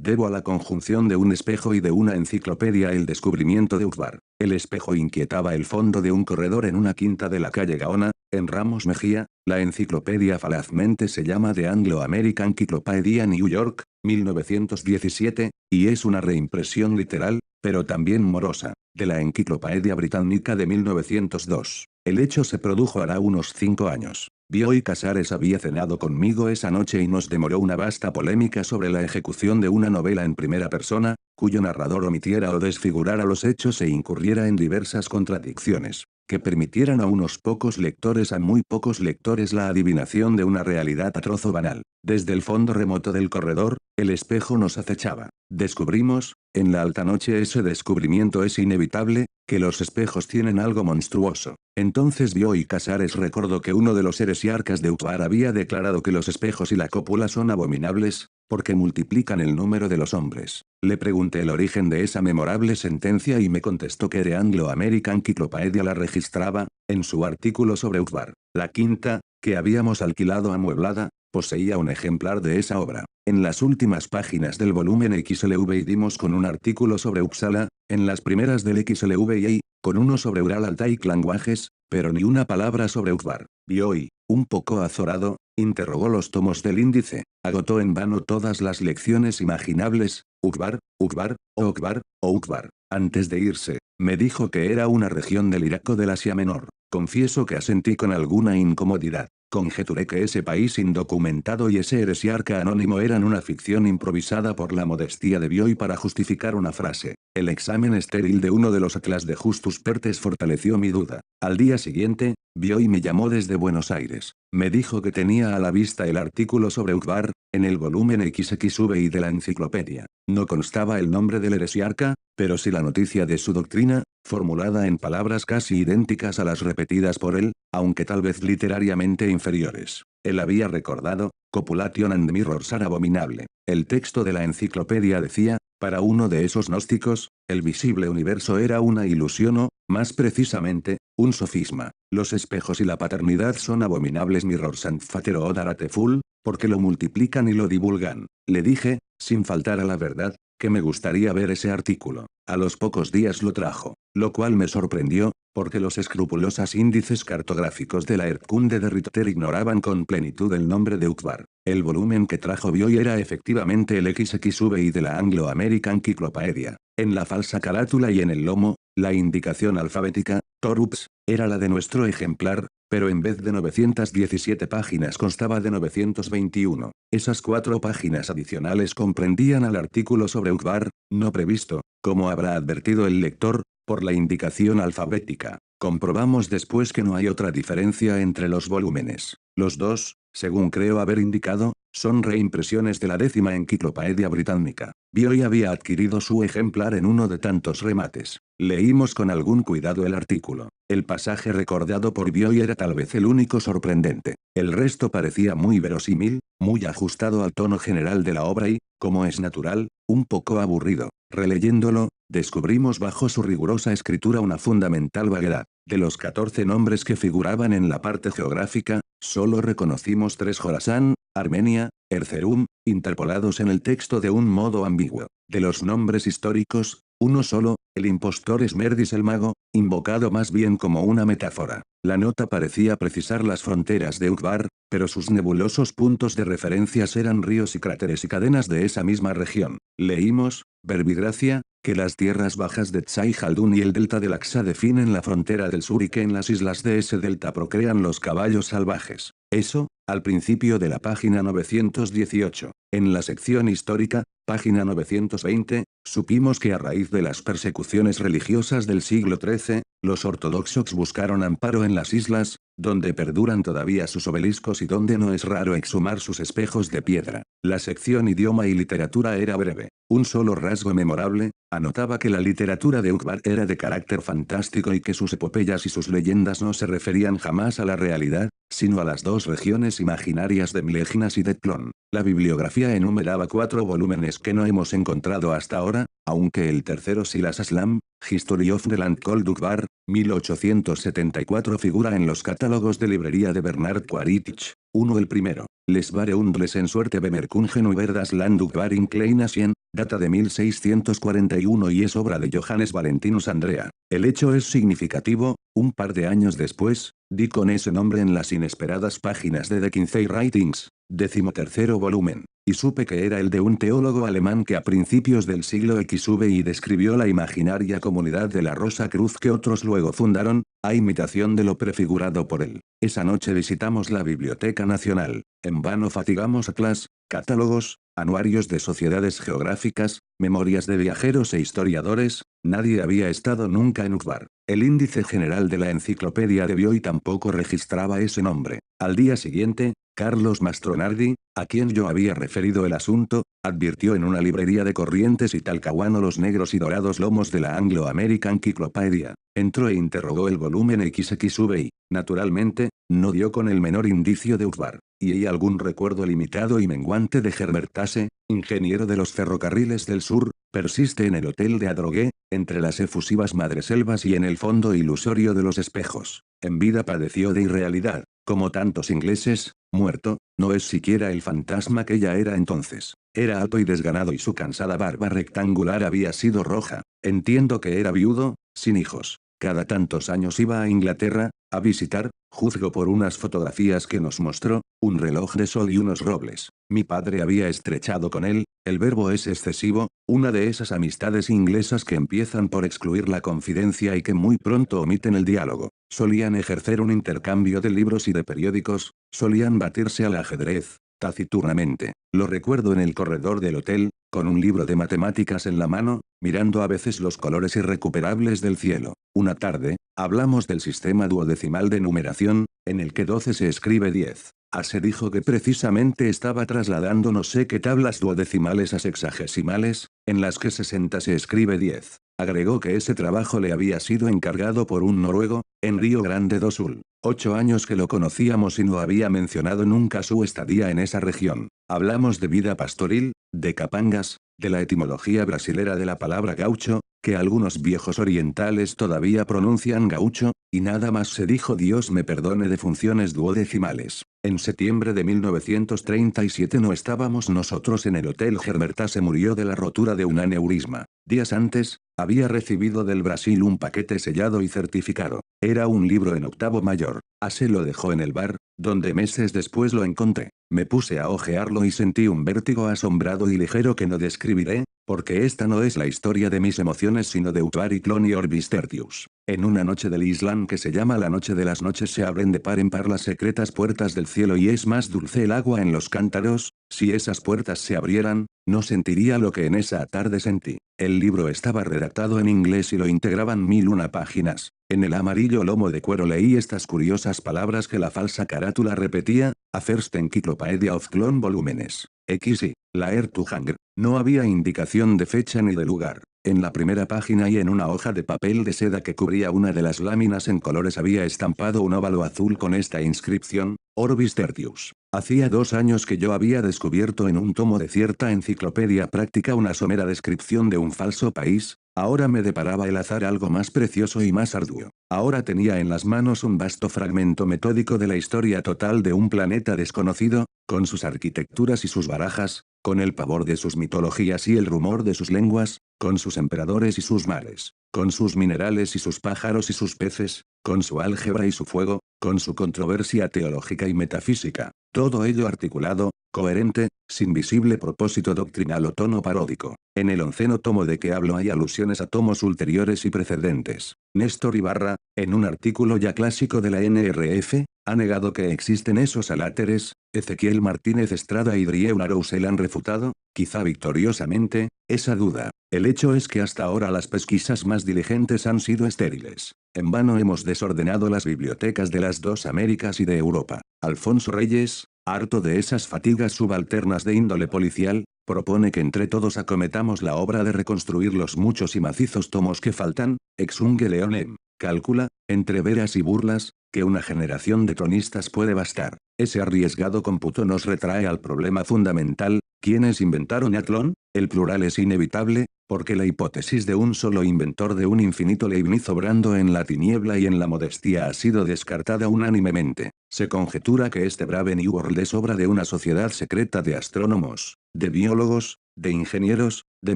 debo a la conjunción de un espejo y de una enciclopedia el descubrimiento de Ukbar. El espejo inquietaba el fondo de un corredor en una quinta de la calle Gaona, en Ramos Mejía. La enciclopedia falazmente se llama The Anglo-American Encyclopedia New York, 1917, y es una reimpresión literal, pero también morosa, de la Enciclopedia Británica de 1902. El hecho se produjo hará unos 5 años. Bioy Casares había cenado conmigo esa noche y nos demoró una vasta polémica sobre la ejecución de una novela en primera persona, cuyo narrador omitiera o desfigurara los hechos e incurriera en diversas contradicciones, que permitieran a unos pocos lectores a muy pocos lectores la adivinación de una realidad atroz o banal. Desde el fondo remoto del corredor, el espejo nos acechaba. Descubrimos, en la alta noche ese descubrimiento es inevitable, que los espejos tienen algo monstruoso. Entonces Bioy Casares recordó que uno de los heresiarcas de Ukbar había declarado que los espejos y la cópula son abominables, porque multiplican el número de los hombres. Le pregunté el origen de esa memorable sentencia y me contestó que The Anglo-American Encyclopedia la registraba, en su artículo sobre Ukbar. La quinta, que habíamos alquilado amueblada, poseía un ejemplar de esa obra. En las últimas páginas del volumen XLV dimos con un artículo sobre Uppsala, en las primeras del XLVI, con uno sobre Ural Altaic Languages, pero ni una palabra sobre Ukbar. Bioy, un poco azorado, interrogó los tomos del índice, agotó en vano todas las lecciones imaginables, Ukbar, Ukbar, o Ukbar, o Ukbar. Antes de irse, me dijo que era una región del Irak o del Asia Menor. Confieso que asentí con alguna incomodidad. Conjeturé que ese país indocumentado y ese heresiarca anónimo eran una ficción improvisada por la modestia de Bioy para justificar una frase. El examen estéril de uno de los atlas de Justus Pertes fortaleció mi duda. Al día siguiente, Bioy me llamó desde Buenos Aires. Me dijo que tenía a la vista el artículo sobre Ukbar, en el volumen XXVI de la enciclopedia. No constaba el nombre del heresiarca, pero sí la noticia de su doctrina, formulada en palabras casi idénticas a las repetidas por él, aunque tal vez literariamente inferiores. Él había recordado, copulation and mirrors are abominable. El texto de la enciclopedia decía, para uno de esos gnósticos, el visible universo era una ilusión o, más precisamente, un sofisma. Los espejos y la paternidad son abominables mirrors and fater odarateful, porque lo multiplican y lo divulgan. Le dije, sin faltar a la verdad, que me gustaría ver ese artículo. A los pocos días lo trajo, lo cual me sorprendió, porque los escrupulosos índices cartográficos de la Erdkunde de Ritter ignoraban con plenitud el nombre de Ukbar. El volumen que trajo Bioy era efectivamente el XXVI de la Anglo-American Encyclopedia. En la falsa carátula y en el lomo, la indicación alfabética, Torups, era la de nuestro ejemplar, pero en vez de 917 páginas constaba de 921. Esas 4 páginas adicionales comprendían al artículo sobre Ukbar, no previsto, como habrá advertido el lector, por la indicación alfabética. Comprobamos después que no hay otra diferencia entre los volúmenes. Los dos, según creo haber indicado, son reimpresiones de la 10ª Enciclopedia Británica. Bioy había adquirido su ejemplar en uno de tantos remates. Leímos con algún cuidado el artículo. El pasaje recordado por Bioy era tal vez el único sorprendente. El resto parecía muy verosímil, muy ajustado al tono general de la obra y, como es natural, un poco aburrido. Releyéndolo, descubrimos bajo su rigurosa escritura una fundamental vaguedad. De los 14 nombres que figuraban en la parte geográfica, solo reconocimos 3 Jorasán, Armenia, Erzurum, interpolados en el texto de un modo ambiguo. De los nombres históricos, uno solo, el impostor Esmerdis el mago, invocado más bien como una metáfora. La nota parecía precisar las fronteras de Ukbar, pero sus nebulosos puntos de referencias eran ríos y cráteres y cadenas de esa misma región. Leímos, verbigracia, que las tierras bajas de Tsai Haldun y el delta del Aksa definen la frontera del sur y que en las islas de ese delta procrean los caballos salvajes. Eso, al principio de la página 918. En la sección histórica, página 920, supimos que a raíz de las persecuciones religiosas del siglo XIII, los ortodoxos buscaron amparo en las islas, donde perduran todavía sus obeliscos y donde no es raro exhumar sus espejos de piedra. La sección idioma y literatura era breve. Un solo rasgo memorable, anotaba que la literatura de Ukbar era de carácter fantástico y que sus epopeyas y sus leyendas no se referían jamás a la realidad, sino a las dos regiones imaginarias de Mleginas y Detlon. La bibliografía enumeraba 4 volúmenes que no hemos encontrado hasta ahora, aunque el tercero Silas Aslam, History of the Land called Ukbar, 1874 figura en los catálogos de librería de Bernard Quaritch. 1. El primero. Les Bare Undles en suerte Bemerkungen über das Land Ukbar in Kleinasien, data de 1641 y es obra de Johannes Valentinus Andrea. El hecho es significativo, un par de años después, di con ese nombre en las inesperadas páginas de The Kinsey Writings, 13º volumen, y supe que era el de un teólogo alemán que a principios del siglo XV describió la imaginaria comunidad de la Rosa Cruz que otros luego fundaron, a imitación de lo prefigurado por él. Esa noche visitamos la Biblioteca Nacional, en vano fatigamos atlas, catálogos, anuarios de sociedades geográficas, memorias de viajeros e historiadores, nadie había estado nunca en Ukbar. El índice general de la enciclopedia de Bioy tampoco registraba ese nombre. Al día siguiente, Carlos Mastronardi, a quien yo había referido el asunto, advirtió en una librería de Corrientes y Talcahuano los negros y dorados lomos de la Anglo-American Cyclopedia. Entró e interrogó el volumen XXV y, naturalmente, no dio con el menor indicio de Ukbar. Y hay algún recuerdo limitado y menguante de Herbert Tase, ingeniero de los ferrocarriles del sur, persiste en el hotel de Adrogué, entre las efusivas madreselvas y en el fondo ilusorio de los espejos. En vida padeció de irrealidad, como tantos ingleses, muerto, no es siquiera el fantasma que ella era entonces. Era alto y desganado y su cansada barba rectangular había sido roja. Entiendo que era viudo, sin hijos. Cada tantos años iba a Inglaterra, a visitar, juzgo por unas fotografías que nos mostró, un reloj de sol y unos robles. Mi padre había estrechado con él, el verbo es excesivo, una de esas amistades inglesas que empiezan por excluir la confidencia y que muy pronto omiten el diálogo. Solían ejercer un intercambio de libros y de periódicos, solían batirse al ajedrez, taciturnamente. Lo recuerdo en el corredor del hotel, con un libro de matemáticas en la mano, mirando a veces los colores irrecuperables del cielo. Una tarde, hablamos del sistema duodecimal de numeración, en el que 12 se escribe 10. Se dijo que precisamente estaba trasladando no sé qué tablas duodecimales a sexagesimales, en las que 60 se escribe 10. Agregó que ese trabajo le había sido encargado por un noruego, en Río Grande do Sul. 8 años que lo conocíamos y no había mencionado nunca su estadía en esa región. Hablamos de vida pastoril, de capangas, de la etimología brasilera de la palabra gaucho, que algunos viejos orientales todavía pronuncian gaucho, y nada más se dijo. Dios me perdone, de funciones duodecimales. En septiembre de 1937 no estábamos nosotros en el hotel. Herbert Tase murió de la rotura de un aneurisma. Días antes, había recibido del Brasil un paquete sellado y certificado. Era un libro en octavo mayor. Se lo dejó en el bar, donde meses después lo encontré. Me puse a hojearlo y sentí un vértigo asombrado y ligero que no describiré, porque esta no es la historia de mis emociones sino de Ukbar y Clony Orbis Tertius. En una noche del Islam que se llama la noche de las noches se abren de par en par las secretas puertas del cielo y es más dulce el agua en los cántaros. Si esas puertas se abrieran, no sentiría lo que en esa tarde sentí. El libro estaba redactado en inglés y lo integraban 1001 páginas. En el amarillo lomo de cuero leí estas curiosas palabras que la falsa carátula repetía: A First Encyclopedia of Clone Volúmenes. XI. Laer to Hanger. No había indicación de fecha ni de lugar. En la primera página y en una hoja de papel de seda que cubría una de las láminas en colores había estampado un óvalo azul con esta inscripción: Orbis Tertius. Hacía 2 años que yo había descubierto en un tomo de cierta enciclopedia práctica una somera descripción de un falso país. Ahora me deparaba el azar algo más precioso y más arduo. Ahora tenía en las manos un vasto fragmento metódico de la historia total de un planeta desconocido, con sus arquitecturas y sus barajas, con el pavor de sus mitologías y el rumor de sus lenguas, con sus emperadores y sus mares, con sus minerales y sus pájaros y sus peces, con su álgebra y su fuego, con su controversia teológica y metafísica, todo ello articulado, coherente, sin visible propósito doctrinal o tono paródico. En el 11º tomo de que hablo hay alusiones a tomos ulteriores y precedentes. Néstor Ibarra, en un artículo ya clásico de la NRF, ha negado que existen esos aláteres. Ezequiel Martínez Estrada y Drieu Arousel han refutado, quizá victoriosamente, esa duda. El hecho es que hasta ahora las pesquisas más diligentes han sido estériles. En vano hemos desordenado las bibliotecas de las 2 Américas y de Europa. Alfonso Reyes, harto de esas fatigas subalternas de índole policial, propone que entre todos acometamos la obra de reconstruir los muchos y macizos tomos que faltan. Exunge Leonem. Calcula, entre veras y burlas, que una generación de cronistas puede bastar. Ese arriesgado cómputo nos retrae al problema fundamental: ¿Quiénes inventaron a Tlön? El plural es inevitable, porque la hipótesis de un solo inventor de un infinito Leibniz obrando en la tiniebla y en la modestia ha sido descartada unánimemente. Se conjetura que este Brave New World es obra de una sociedad secreta de astrónomos, de biólogos, de ingenieros, de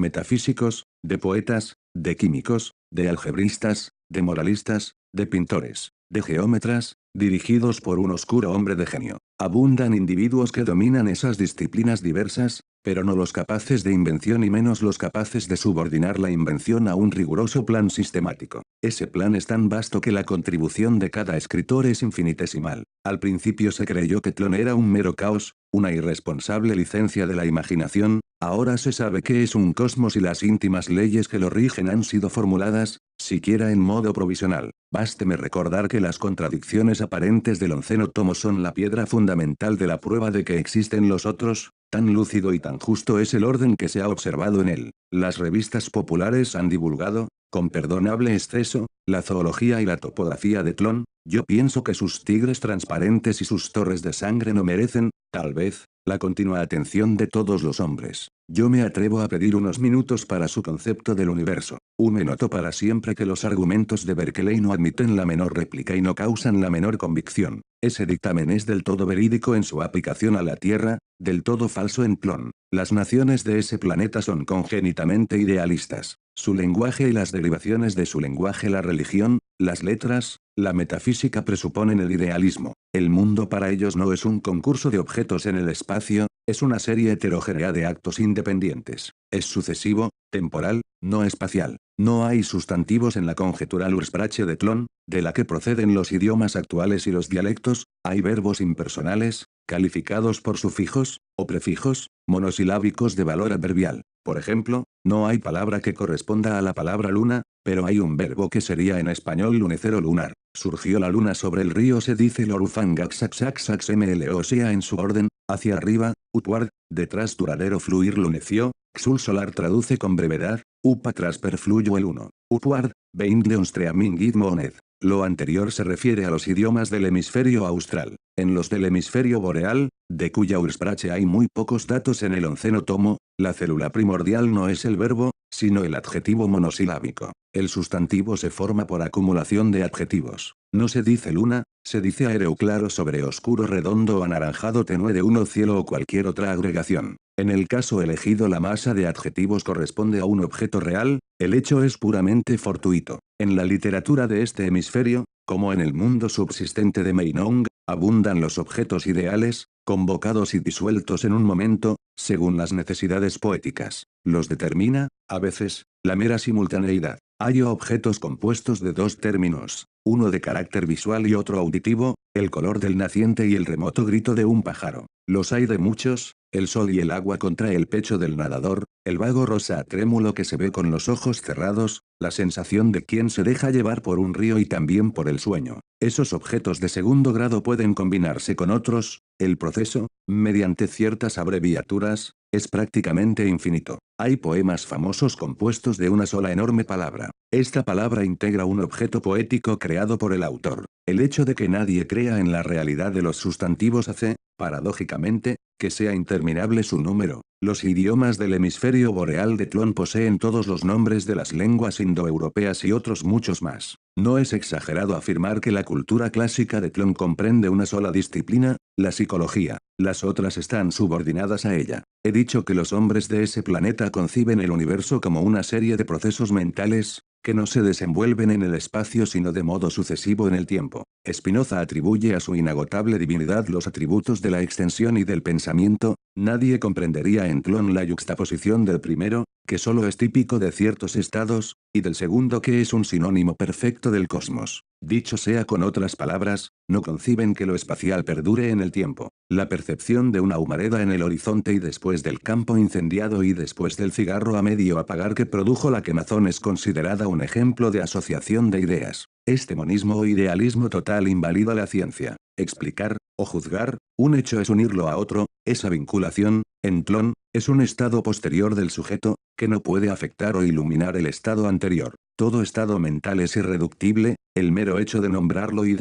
metafísicos, de poetas, de químicos, de algebristas, de moralistas, de pintores, de geómetras, dirigidos por un oscuro hombre de genio. Abundan individuos que dominan esas disciplinas diversas, pero no los capaces de invención y menos los capaces de subordinar la invención a un riguroso plan sistemático. Ese plan es tan vasto que la contribución de cada escritor es infinitesimal. Al principio se creyó que Tlön era un mero caos, una irresponsable licencia de la imaginación, ahora se sabe que es un cosmos y las íntimas leyes que lo rigen han sido formuladas, siquiera en modo provisional. Básteme recordar que las contradicciones aparentes del onceno tomo son la piedra fundamental de la prueba de que existen los otros, tan lúcido y tan justo es el orden que se ha observado en él. Las revistas populares han divulgado, con perdonable exceso, la zoología y la topografía de Tlön. Yo pienso que sus tigres transparentes y sus torres de sangre no merecen, tal vez, la continua atención de todos los hombres. Yo me atrevo a pedir unos minutos para su concepto del universo. Un minuto para siempre que los argumentos de Berkeley no admiten la menor réplica y no causan la menor convicción. Ese dictamen es del todo verídico en su aplicación a la Tierra, del todo falso en Tlön. Las naciones de ese planeta son congénitamente idealistas. Su lenguaje y las derivaciones de su lenguaje, la religión, las letras, la metafísica presuponen el idealismo. El mundo para ellos no es un concurso de objetos en el espacio, es una serie heterogénea de actos independientes. Es sucesivo, temporal, no espacial. No hay sustantivos en la conjetural Ursprache de Tlön, de la que proceden los idiomas actuales y los dialectos, hay verbos impersonales, calificados por sufijos, o prefijos, monosilábicos de valor adverbial. Por ejemplo, no hay palabra que corresponda a la palabra luna, pero hay un verbo que sería en español lunecero lunar. Surgió la luna sobre el río, se dice lorufangaxaxaxax mlo, sea en su orden, hacia arriba, upward, detrás duradero fluir luneció, xul solar traduce con brevedad, upa trasper fluyo el uno, upward, veindleonstreamingid moned. Lo anterior se refiere a los idiomas del hemisferio austral. En los del hemisferio boreal, de cuya Ursprache hay muy pocos datos en el onceno tomo, la célula primordial no es el verbo, sino el adjetivo monosilábico. El sustantivo se forma por acumulación de adjetivos. No se dice luna, se dice aéreo claro sobre oscuro redondo o anaranjado tenue de uno cielo o cualquier otra agregación. En el caso elegido la masa de adjetivos corresponde a un objeto real, el hecho es puramente fortuito. En la literatura de este hemisferio, como en el mundo subsistente de Meinong, abundan los objetos ideales, convocados y disueltos en un momento, según las necesidades poéticas. Los determina, a veces, la mera simultaneidad. Hay objetos compuestos de dos términos, uno de carácter visual y otro auditivo, el color del naciente y el remoto grito de un pájaro. Los hay de muchos, el sol y el agua contra el pecho del nadador, el vago rosa trémulo que se ve con los ojos cerrados, la sensación de quien se deja llevar por un río y también por el sueño. Esos objetos de segundo grado pueden combinarse con otros, el proceso, mediante ciertas abreviaturas, es prácticamente infinito. Hay poemas famosos compuestos de una sola enorme palabra. Esta palabra integra un objeto poético creado por el autor. El hecho de que nadie crea en la realidad de los sustantivos hace, paradójicamente, que sea interminable su número. Los idiomas del hemisferio boreal de Tlön poseen todos los nombres de las lenguas indoeuropeas y otros muchos más. No es exagerado afirmar que la cultura clásica de Tlön comprende una sola disciplina, la psicología. Las otras están subordinadas a ella. He dicho que los hombres de ese planeta conciben el universo como una serie de procesos mentales, que no se desenvuelven en el espacio sino de modo sucesivo en el tiempo. Spinoza atribuye a su inagotable divinidad los atributos de la extensión y del pensamiento. Nadie comprendería en Tlön la yuxtaposición del primero, que solo es típico de ciertos estados, y del segundo que es un sinónimo perfecto del cosmos. Dicho sea con otras palabras, no conciben que lo espacial perdure en el tiempo. La percepción de una humareda en el horizonte y después del campo incendiado y después del cigarro a medio apagar que produjo la quemazón es considerada un ejemplo de asociación de ideas. Este monismo o idealismo total invalida la ciencia. Explicar, o juzgar, un hecho es unirlo a otro, esa vinculación, en Tlön, es un estado posterior del sujeto, que no puede afectar o iluminar el estado anterior. Todo estado mental es irreductible, el mero hecho de nombrarlo y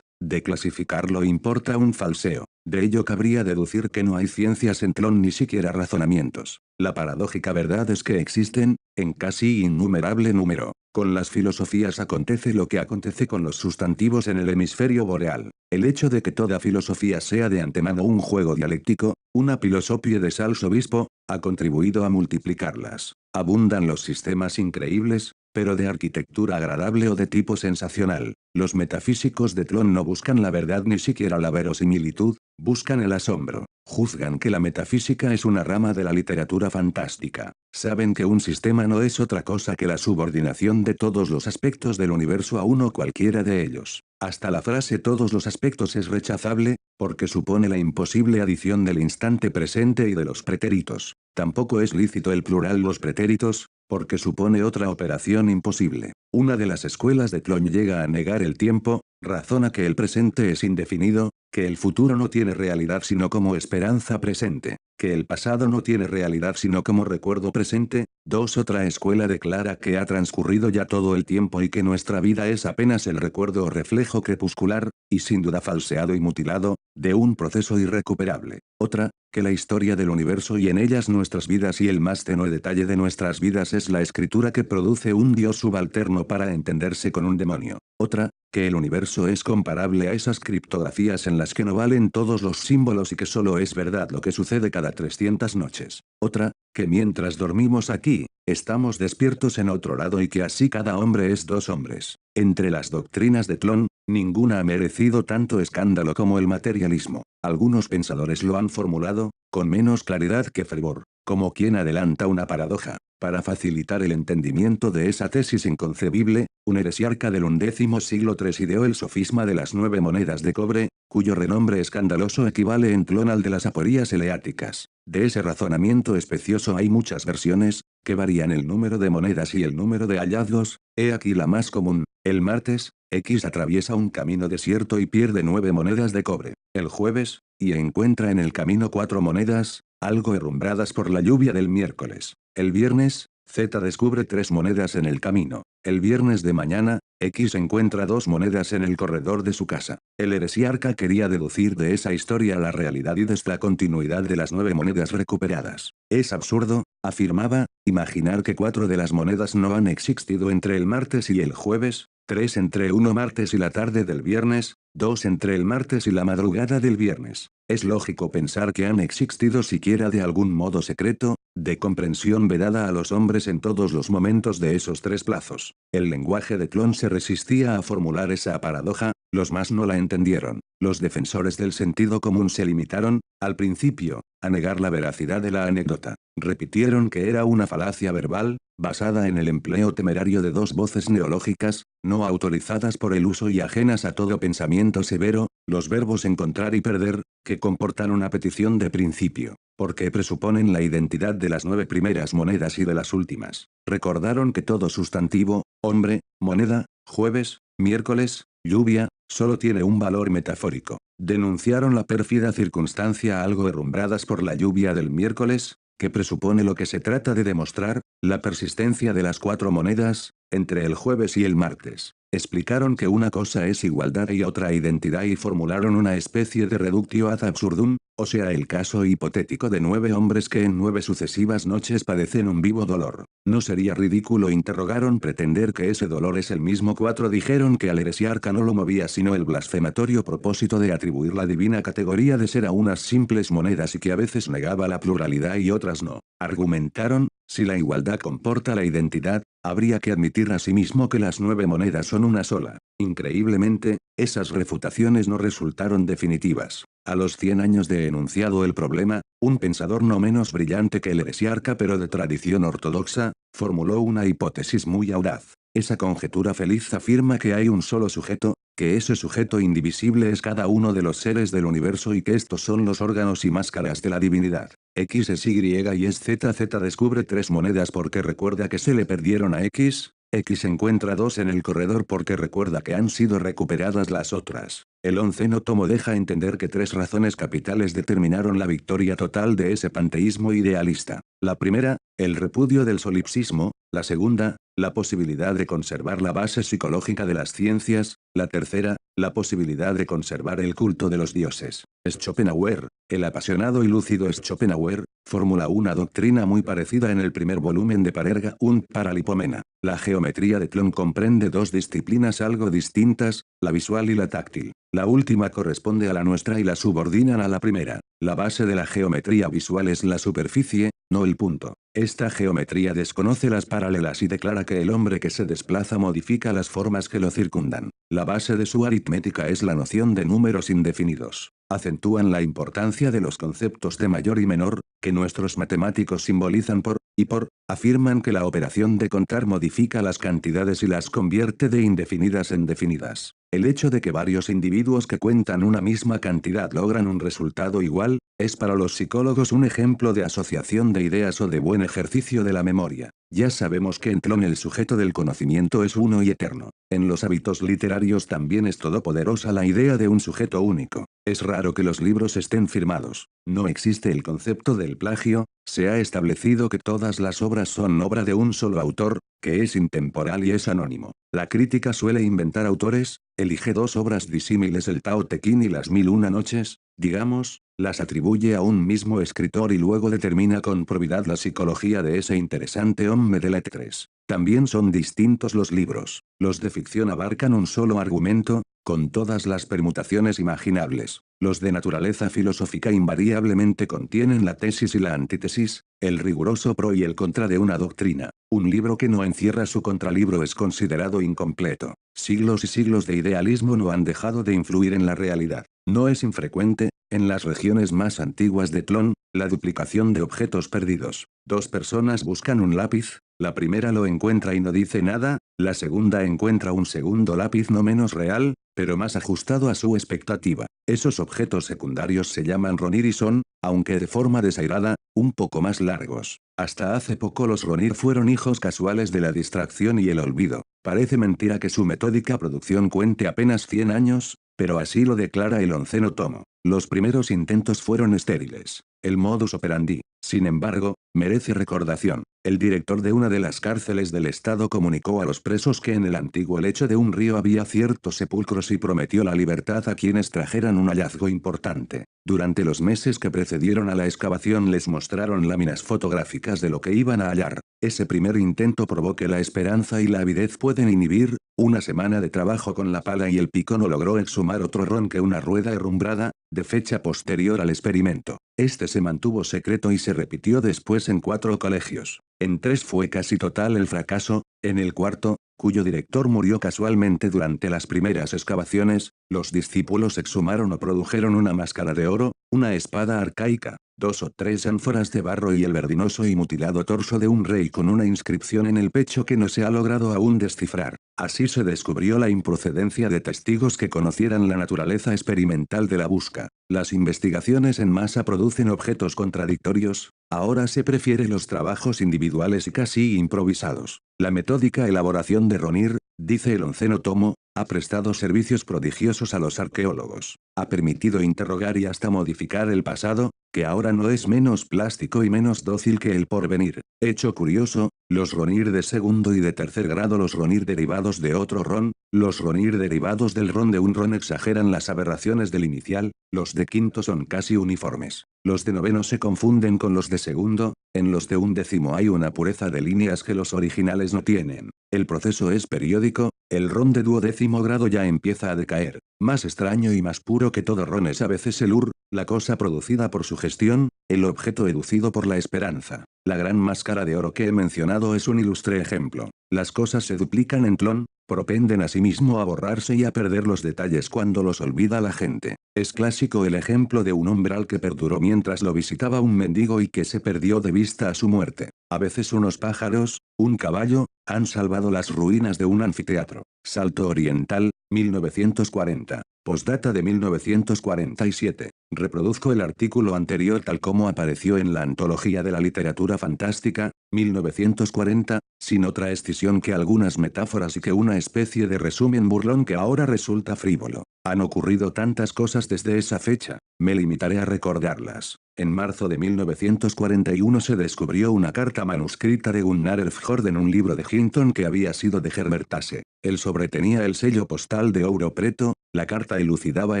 de clasificarlo importa un falseo. De ello cabría deducir que no hay ciencias en Tlön ni siquiera razonamientos. La paradójica verdad es que existen, en casi innumerable número. Con las filosofías acontece lo que acontece con los sustantivos en el hemisferio boreal. El hecho de que toda filosofía sea de antemano un juego dialéctico, una filosofía de Sals Obispo, ha contribuido a multiplicarlas. Abundan los sistemas increíbles, pero de arquitectura agradable o de tipo sensacional. Los metafísicos de Tlön no buscan la verdad ni siquiera la verosimilitud, buscan el asombro. Juzgan que la metafísica es una rama de la literatura fantástica. Saben que un sistema no es otra cosa que la subordinación de todos los aspectos del universo a uno cualquiera de ellos. Hasta la frase todos los aspectos es rechazable, porque supone la imposible adición del instante presente y de los pretéritos. Tampoco es lícito el plural los pretéritos, porque supone otra operación imposible. Una de las escuelas de Tlön llega a negar el tiempo, razona que el presente es indefinido, que el futuro no tiene realidad sino como esperanza presente, que el pasado no tiene realidad sino como recuerdo presente. Otra escuela declara que ha transcurrido ya todo el tiempo y que nuestra vida es apenas el recuerdo o reflejo crepuscular, y sin duda falseado y mutilado, de un proceso irrecuperable. Otra, que la historia del universo y en ellas nuestras vidas y el más tenue detalle de nuestras vidas es la escritura que produce un dios subalterno para entenderse con un demonio. Otra, que el universo es comparable a esas criptografías en las que no valen todos los símbolos y que solo es verdad lo que sucede cada 300 noches. Otra, que mientras dormimos aquí, estamos despiertos en otro lado y que así cada hombre es dos hombres. Entre las doctrinas de Tlön, ninguna ha merecido tanto escándalo como el materialismo. Algunos pensadores lo han formulado, con menos claridad que fervor, como quien adelanta una paradoja. Para facilitar el entendimiento de esa tesis inconcebible, un heresiarca del XI siglo III ideó el sofisma de las 9 monedas de cobre, cuyo renombre escandaloso equivale en Tlön al de las aporías eleáticas. De ese razonamiento especioso hay muchas versiones, que varían el número de monedas y el número de hallazgos. He aquí la más común: el martes, X atraviesa un camino desierto y pierde 9 monedas de cobre. El jueves, y encuentra en el camino 4 monedas, algo herrumbradas por la lluvia del miércoles. El viernes, Z descubre 3 monedas en el camino. El viernes de mañana, X encuentra 2 monedas en el corredor de su casa. El heresiarca quería deducir de esa historia la realidad y desde la continuidad de las 9 monedas recuperadas. Es absurdo, afirmaba, imaginar que 4 de las monedas no han existido entre el martes y el jueves, 3 entre uno martes y la tarde del viernes, 2 entre el martes y la madrugada del viernes. Es lógico pensar que han existido siquiera de algún modo secreto, de comprensión vedada a los hombres en todos los momentos de esos 3 plazos. El lenguaje de Tlön se resistía a formular esa paradoja, los más no la entendieron. Los defensores del sentido común se limitaron, al principio, a negar la veracidad de la anécdota. Repitieron que era una falacia verbal, basada en el empleo temerario de 2 voces neológicas, no autorizadas por el uso y ajenas a todo pensamiento severo, los verbos encontrar y perder, que comportan una petición de principio, porque presuponen la identidad de las 9 primeras monedas y de las últimas. Recordaron que todo sustantivo, hombre, moneda, jueves, miércoles, lluvia, solo tiene un valor metafórico. Denunciaron la pérfida circunstancia algo herrumbradas por la lluvia del miércoles, que presupone lo que se trata de demostrar, la persistencia de las 4 monedas, entre el jueves y el martes. Explicaron que una cosa es igualdad y otra identidad y formularon una especie de reductio ad absurdum, o sea el caso hipotético de 9 hombres que en 9 sucesivas noches padecen un vivo dolor. ¿No sería ridículo, interrogaron, pretender que ese dolor es el mismo? 4 dijeron que al heresiarca no lo movía sino el blasfematorio propósito de atribuir la divina categoría de ser a unas simples monedas y que a veces negaba la pluralidad y otras no. Argumentaron, si la igualdad comporta la identidad, habría que admitir asimismo que las 9 monedas son una sola. Increíblemente, esas refutaciones no resultaron definitivas. A los 100 años de enunciado el problema, un pensador no menos brillante que el heresiarca pero de tradición ortodoxa, formuló una hipótesis muy audaz. Esa conjetura feliz afirma que hay un solo sujeto, que ese sujeto indivisible es cada uno de los seres del universo y que estos son los órganos y máscaras de la divinidad. X es Y y es Z. Z descubre 3 monedas porque recuerda que se le perdieron a X. X encuentra 2 en el corredor porque recuerda que han sido recuperadas las otras. El 11º tomo deja entender que 3 razones capitales determinaron la victoria total de ese panteísmo idealista. La primera, el repudio del solipsismo; la segunda, la posibilidad de conservar la base psicológica de las ciencias, la tercera, la posibilidad de conservar el culto de los dioses. Schopenhauer, el apasionado y lúcido Schopenhauer, formula una doctrina muy parecida en el primer volumen de Parerga und Paralipomena. La geometría de Tlön comprende dos disciplinas algo distintas, la visual y la táctil. La última corresponde a la nuestra y la subordinan a la primera. La base de la geometría visual es la superficie, no el punto. Esta geometría desconoce las paralelas y declara que el hombre que se desplaza modifica las formas que lo circundan. La base de su aritmética es la noción de números indefinidos. Acentúan la importancia de los conceptos de mayor y menor, que nuestros matemáticos simbolizan por y por, afirman que la operación de contar modifica las cantidades y las convierte de indefinidas en definidas. El hecho de que varios individuos que cuentan una misma cantidad logran un resultado igual, es para los psicólogos un ejemplo de asociación de ideas o de buen ejercicio de la memoria. Ya sabemos que en Tlön el sujeto del conocimiento es uno y eterno. En los hábitos literarios también es todopoderosa la idea de un sujeto único. Es raro que los libros estén firmados. No existe el concepto del plagio, se ha establecido que todas las obras son obra de un solo autor, que es intemporal y es anónimo. La crítica suele inventar autores, elige dos obras disímiles, el Tao Te Ching y las 1001 noches, digamos, las atribuye a un mismo escritor y luego determina con probidad la psicología de ese interesante hombre de lettres. También son distintos los libros. Los de ficción abarcan un solo argumento, con todas las permutaciones imaginables. Los de naturaleza filosófica invariablemente contienen la tesis y la antítesis, el riguroso pro y el contra de una doctrina. Un libro que no encierra su contralibro es considerado incompleto. Siglos y siglos de idealismo no han dejado de influir en la realidad. No es infrecuente, en las regiones más antiguas de Tlön, la duplicación de objetos perdidos. Dos personas buscan un lápiz, la primera lo encuentra y no dice nada, la segunda encuentra un segundo lápiz no menos real, pero más ajustado a su expectativa. Esos objetos secundarios se llaman Ronir y son, aunque de forma desairada, un poco más largos. Hasta hace poco los Ronir fueron hijos casuales de la distracción y el olvido. Parece mentira que su metódica producción cuente apenas 100 años, pero así lo declara el 11º tomo. Los primeros intentos fueron estériles. El modus operandi, sin embargo, merece recordación. El director de una de las cárceles del estado comunicó a los presos que en el antiguo lecho de un río había ciertos sepulcros y prometió la libertad a quienes trajeran un hallazgo importante. Durante los meses que precedieron a la excavación les mostraron láminas fotográficas de lo que iban a hallar. Ese primer intento probó que la esperanza y la avidez pueden inhibir. Una semana de trabajo con la pala y el pico no logró exhumar otro ron que una rueda herrumbrada, de fecha posterior al experimento. Este se mantuvo secreto y se repitió después en 4 colegios. En 3 fue casi total el fracaso, en el cuarto, cuyo director murió casualmente durante las primeras excavaciones, los discípulos exhumaron o produjeron una máscara de oro, una espada arcaica, 2 o 3 ánforas de barro y el verdinoso y mutilado torso de un rey con una inscripción en el pecho que no se ha logrado aún descifrar. Así se descubrió la improcedencia de testigos que conocieran la naturaleza experimental de la busca. Las investigaciones en masa producen objetos contradictorios, ahora se prefiere los trabajos individuales y casi improvisados. La metódica elaboración de Ronir, dice el 11º tomo, ha prestado servicios prodigiosos a los arqueólogos. Ha permitido interrogar y hasta modificar el pasado, que ahora no es menos plástico y menos dócil que el porvenir. Hecho curioso, los Ronir de segundo y de tercer grado, los Ronir derivados de otro ron, los Ronir derivados del ron de un ron exageran las aberraciones del inicial, los de quinto son casi uniformes. Los de noveno se confunden con los de segundo, en los de 11º hay una pureza de líneas que los originales no tienen. El proceso es periódico, el ron de 12º grado ya empieza a decaer. Más extraño y más puro que todo ron es a veces el la cosa producida por sugestión, el objeto educido por la esperanza. La gran máscara de oro que he mencionado es un ilustre ejemplo. Las cosas se duplican en Tlön, propenden asimismo a borrarse y a perder los detalles cuando los olvida la gente. Es clásico el ejemplo de un umbral que perduró mientras lo visitaba un mendigo y que se perdió de vista a su muerte. A veces unos pájaros, un caballo, han salvado las ruinas de un anfiteatro. Salto Oriental, 1940. Postdata de 1947. Reproduzco el artículo anterior tal como apareció en la Antología de la Literatura Fantástica, 1940, sin otra escisión que algunas metáforas y que una especie de resumen burlón que ahora resulta frívolo. Han ocurrido tantas cosas desde esa fecha, me limitaré a recordarlas. En marzo de 1941 se descubrió una carta manuscrita de Gunnar Elfjord en un libro de Hinton que había sido de Herbert Tasse. El sobre tenía el sello postal de Ouro Preto, la carta elucidaba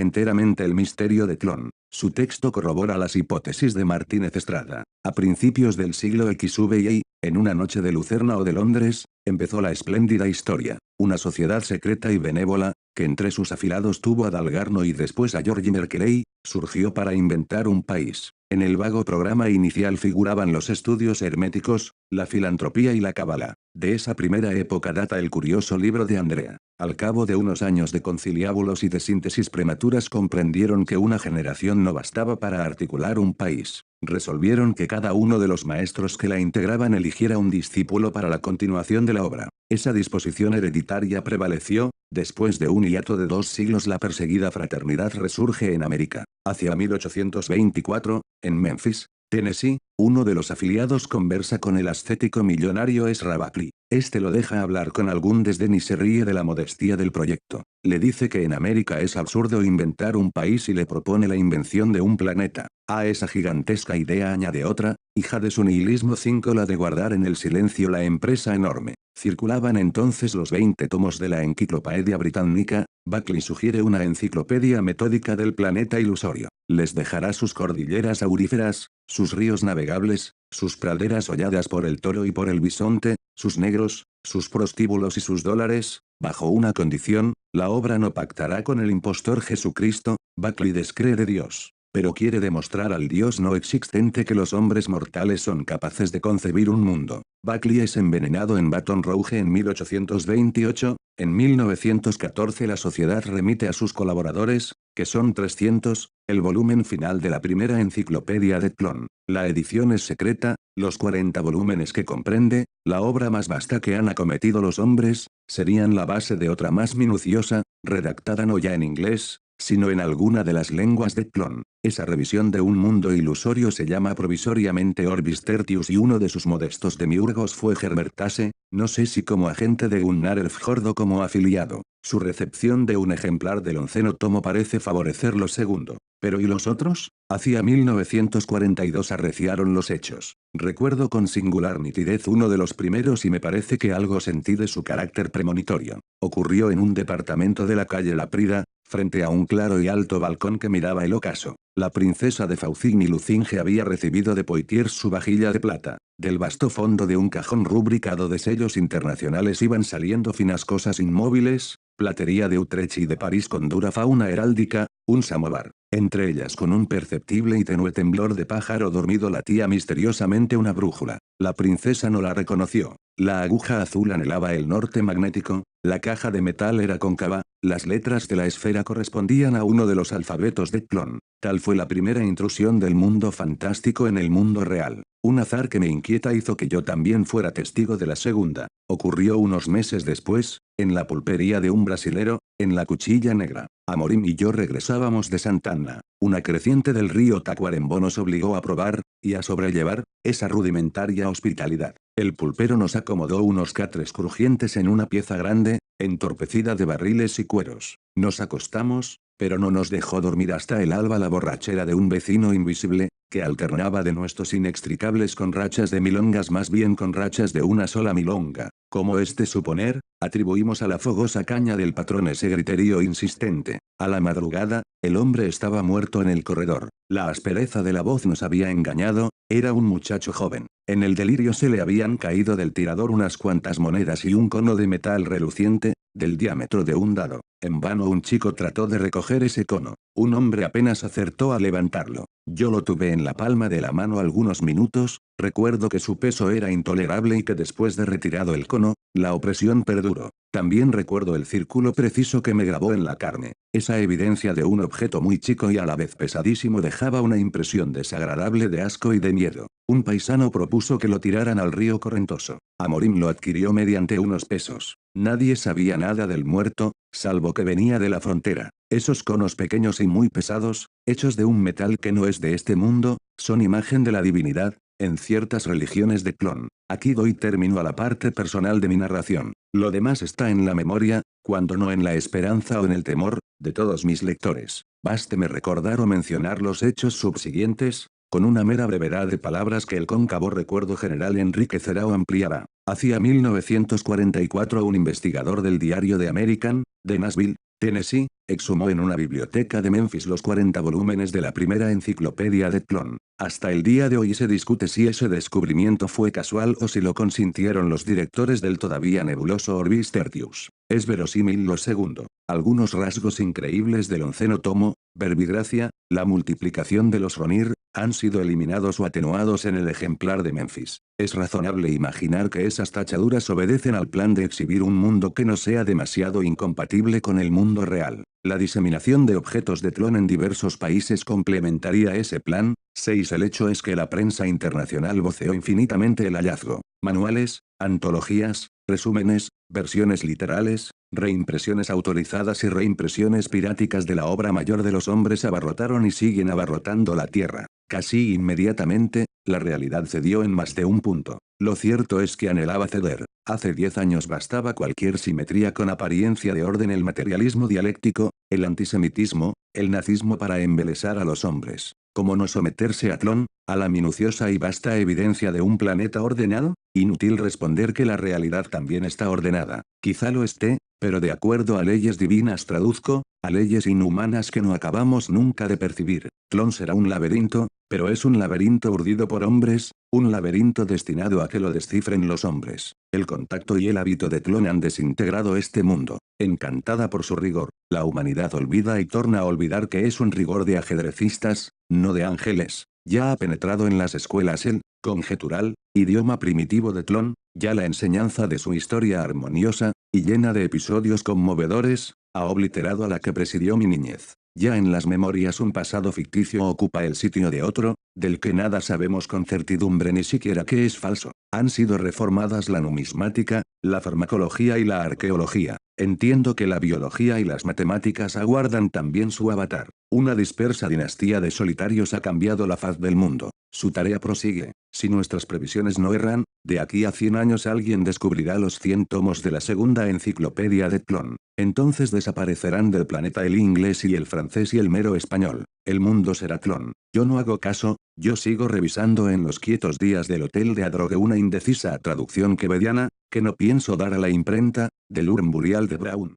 enteramente el misterio de Tlön. Su texto corrobora las hipótesis de Martínez Estrada. A principios del siglo XVII, en una noche de Lucerna o de Londres, empezó la espléndida historia. Una sociedad secreta y benévola, que entre sus afilados tuvo a Dalgarno y después a George Merkeley, surgió para inventar un país. En el vago programa inicial figuraban los estudios herméticos, la filantropía y la cábala. De esa primera época data el curioso libro de Andrea. Al cabo de unos años de conciliábulos y de síntesis prematuras comprendieron que una generación no bastaba para articular un país. Resolvieron que cada uno de los maestros que la integraban eligiera un discípulo para la continuación de la obra. Esa disposición hereditaria prevaleció, después de un hiato de 2 siglos la perseguida fraternidad resurge en América. Hacia 1824, en Memphis, Tennessee, uno de los afiliados conversa con el ascético millonario Ezra Buckley. Este lo deja hablar con algún desdén y se ríe de la modestia del proyecto. Le dice que en América es absurdo inventar un país y le propone la invención de un planeta. A esa gigantesca idea añade otra, hija de su nihilismo 5, la de guardar en el silencio la empresa enorme. Circulaban entonces los 20 tomos de la Enciclopedia Británica. Buckley sugiere una enciclopedia metódica del planeta ilusorio. Les dejará sus cordilleras auríferas, sus ríos navegables, sus praderas holladas por el toro y por el bisonte, sus negros, sus prostíbulos y sus dólares, bajo una condición: la obra no pactará con el impostor Jesucristo. Buckley descree de Dios, pero quiere demostrar al Dios no existente que los hombres mortales son capaces de concebir un mundo. Buckley es envenenado en Baton Rouge en 1828, en 1914 la sociedad remite a sus colaboradores, que son 300, el volumen final de la primera enciclopedia de Tlön. La edición es secreta, los 40 volúmenes que comprende, la obra más vasta que han acometido los hombres, serían la base de otra más minuciosa, redactada no ya en inglés, sino en alguna de las lenguas de Tlön. Esa revisión de un mundo ilusorio se llama provisoriamente Orbis Tertius y uno de sus modestos demiurgos fue Herbert Tasse, no sé si como agente de Gunnar Elfjord o como afiliado. Su recepción de un ejemplar del 11º tomo parece favorecer lo segundo. ¿Pero y los otros? Hacia 1942 arreciaron los hechos. Recuerdo con singular nitidez uno de los primeros y me parece que algo sentí de su carácter premonitorio. Ocurrió en un departamento de la calle Laprida, frente a un claro y alto balcón que miraba el ocaso. La princesa de Faucigny-Lucinge había recibido de Poitiers su vajilla de plata. Del vasto fondo de un cajón rubricado de sellos internacionales iban saliendo finas cosas inmóviles, platería de Utrecht y de París con dura fauna heráldica, un samovar. Entre ellas con un perceptible y tenue temblor de pájaro dormido latía misteriosamente una brújula. La princesa no la reconoció. La aguja azul anhelaba el norte magnético, la caja de metal era cóncava, las letras de la esfera correspondían a uno de los alfabetos de Tlön. Tal fue la primera intrusión del mundo fantástico en el mundo real. Un azar que me inquieta hizo que yo también fuera testigo de la segunda. Ocurrió unos meses después, en la pulpería de un brasilero, en la Cuchilla Negra. Amorim y yo regresábamos de Sant'Anna. Una creciente del río Tacuarembó nos obligó a probar, y a sobrellevar, esa rudimentaria hospitalidad. El pulpero nos acomodó unos catres crujientes en una pieza grande, entorpecida de barriles y cueros. Nos acostamos, pero no nos dejó dormir hasta el alba la borrachera de un vecino invisible, que alternaba de nuestros inextricables con rachas de milongas, más bien con rachas de una sola milonga. Como es de suponer, atribuimos a la fogosa caña del patrón ese griterío insistente. A la madrugada, el hombre estaba muerto en el corredor. La aspereza de la voz nos había engañado, era un muchacho joven. En el delirio se le habían caído del tirador unas cuantas monedas y un cono de metal reluciente, del diámetro de un dado. En vano un chico trató de recoger ese cono. Un hombre apenas acertó a levantarlo. Yo lo tuve en la palma de la mano algunos minutos, recuerdo que su peso era intolerable y que después de retirado el cono, la opresión perduró. También recuerdo el círculo preciso que me grabó en la carne. Esa evidencia de un objeto muy chico y a la vez pesadísimo dejaba una impresión desagradable de asco y de miedo. Un paisano propuso que lo tiraran al río Correntoso. Amorim lo adquirió mediante unos pesos. Nadie sabía nada del muerto, salvo que venía de la frontera. Esos conos pequeños y muy pesados, hechos de un metal que no es de este mundo, son imagen de la divinidad, en ciertas religiones de Tlön. Aquí doy término a la parte personal de mi narración. Lo demás está en la memoria, cuando no en la esperanza o en el temor, de todos mis lectores. Básteme recordar o mencionar los hechos subsiguientes, con una mera brevedad de palabras que el cóncavo recuerdo general enriquecerá o ampliará. Hacia 1944 un investigador del diario The American, de Nashville, Tennessee, exhumó en una biblioteca de Memphis los 40 volúmenes de la primera enciclopedia de Tlön. Hasta el día de hoy se discute si ese descubrimiento fue casual o si lo consintieron los directores del todavía nebuloso Orbis Tertius. Es verosímil lo segundo. Algunos rasgos increíbles del onceno tomo, verbigracia, la multiplicación de los Ronir, han sido eliminados o atenuados en el ejemplar de Memphis. Es razonable imaginar que esas tachaduras obedecen al plan de exhibir un mundo que no sea demasiado incompatible con el mundo real. La diseminación de objetos de Tlön en diversos países complementaría ese plan. 6. El hecho es que la prensa internacional voceó infinitamente el hallazgo. Manuales, antologías, resúmenes, versiones literales, reimpresiones autorizadas y reimpresiones piráticas de la obra mayor de los hombres abarrotaron y siguen abarrotando la tierra. Casi inmediatamente, la realidad cedió en más de un punto. Lo cierto es que anhelaba ceder. Hace 10 años bastaba cualquier simetría con apariencia de orden, el materialismo dialéctico, el antisemitismo, el nazismo para embelesar a los hombres. ¿Cómo no someterse a Tlön, a la minuciosa y vasta evidencia de un planeta ordenado? Inútil responder que la realidad también está ordenada. Quizá lo esté, pero de acuerdo a leyes divinas, traduzco, a leyes inhumanas que no acabamos nunca de percibir. Tlön será un laberinto, pero es un laberinto urdido por hombres, un laberinto destinado a que lo descifren los hombres. El contacto y el hábito de Tlön han desintegrado este mundo. Encantada por su rigor, la humanidad olvida y torna a olvidar que es un rigor de ajedrecistas, no de ángeles. Ya ha penetrado en las escuelas el conjetural idioma primitivo de Tlön, ya la enseñanza de su historia armoniosa y llena de episodios conmovedores ha obliterado a la que presidió mi niñez. Ya en las memorias un pasado ficticio ocupa el sitio de otro, del que nada sabemos con certidumbre, ni siquiera que es falso. Han sido reformadas la numismática, la farmacología y la arqueología. Entiendo que la biología y las matemáticas aguardan también su avatar. Una dispersa dinastía de solitarios ha cambiado la faz del mundo. Su tarea prosigue. Si nuestras previsiones no erran, de aquí a 100 años alguien descubrirá los 100 tomos de la segunda enciclopedia de Tlön. Entonces desaparecerán del planeta el inglés y el francés y el mero español. El mundo será Tlön. Yo no hago caso, yo sigo revisando en los quietos días del hotel de Adrogue una indecisa traducción quevediana, que no pienso dar a la imprenta, del Urn Burial de Brown.